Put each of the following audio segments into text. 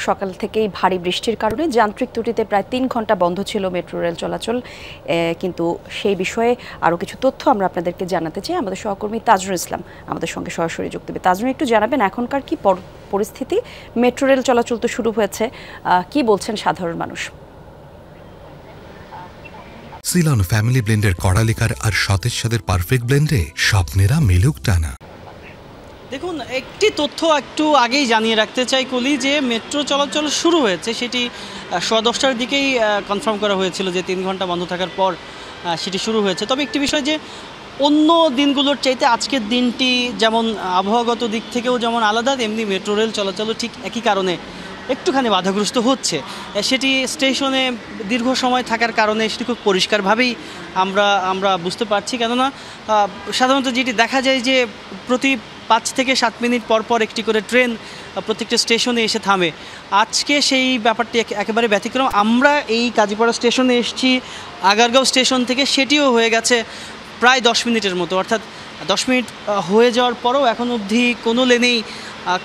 সকাল থেকেই ভারী বৃষ্টির কারণে যান্ত্রিক ত্রুটিতে প্রায় ৩ ঘন্টা বন্ধ ছিল মেট্রো রেল চলাচল। কিন্তু সেই বিষয়ে আরও কিছু তথ্য আমরা আপনাদেরকে জানাতে চাই। আমাদের সহকর্মী তাজনুর ইসলাম আমাদের সঙ্গে সরাসরি যুক্ত হবে। তাজনুর, একটু জানাবেন এখনকার কি পরিস্থিতি? মেট্রো রেল চলাচল তো শুরু হয়েছে, কি বলছেন সাধারণ মানুষ? সিলন ফ্যামিলি ব্লেন্ডের কড়ালিকার আর সতেজ স্বাদের পারফেক্ট ব্লেন্ডে স্বপ্নেরা মেলুক টানা। দেখুন, একটি তথ্য একটু আগেই জানিয়ে রাখতে চাই কলি, যে মেট্রো চলাচল শুরু হয়েছে সেটি 10:15টার দিকেই কনফার্ম করা হয়েছিল যে 3 ঘন্টা বন্ধ থাকার পর সেটি শুরু হয়েছে। তবে একটি বিষয়, যে অন্য দিনগুলোর চাইতে আজকের দিনটি যেমন আবহাওয়াগত দিক থেকেও যেমন আলাদা, তেমনি মেট্রো রেল চলাচলও ঠিক একই কারণে একটুখানি বাধাগ্রস্ত হচ্ছে। সেটি স্টেশনে দীর্ঘ সময় থাকার কারণে সেটি খুব পরিষ্কারভাবেই আমরা বুঝতে পারছি। কেননা সাধারণত যেটি দেখা যায় যে প্রতি 5 থেকে 7 মিনিট পর পর একটি করে ট্রেন প্রত্যেকটা স্টেশনে এসে থামে। আজকে সেই ব্যাপারটি একেবারে ব্যতিক্রম। আমরা এই কাজীপাড়া স্টেশনে এসেছি আগারগাঁও স্টেশন থেকে, সেটিও হয়ে গেছে প্রায় 10 মিনিটের মতো। অর্থাৎ 10 মিনিট হয়ে যাওয়ার পরও এখন অবধি কোনো লেনেই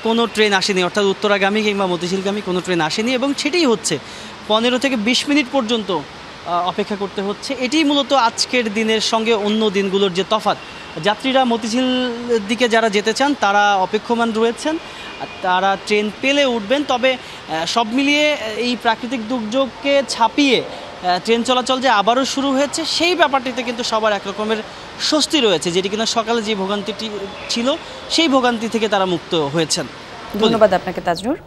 কোনো ট্রেন আসেনি, অর্থাৎ উত্তরাগামী কিংবা মতিঝিলগামী কোনো ট্রেন আসেনি, এবং সেটাই হচ্ছে 15 থেকে 20 মিনিট পর্যন্ত অপেক্ষা করতে হচ্ছে। এটি মূলত আজকের দিনের সঙ্গে অন্য দিনগুলোর যে তফাৎ। যাত্রীরা মতিঝিল দিকে যারা যেতে চান তারা অপেক্ষমান রয়েছেন, তারা ট্রেন পেলে উঠবেন। তবে সব মিলিয়ে এই প্রাকৃতিক দুর্যোগকে ছাপিয়ে ট্রেন চলাচল যে আবারও শুরু হয়েছে, সেই ব্যাপারটিতে কিন্তু সবার একরকমের স্বস্তি রয়েছে, যেটি কিনা সকালে যে ভোগান্তিটি ছিল সেই ভোগান্তি থেকে তারা মুক্ত হয়েছেন। ধন্যবাদ আপনাকে তাজনুর।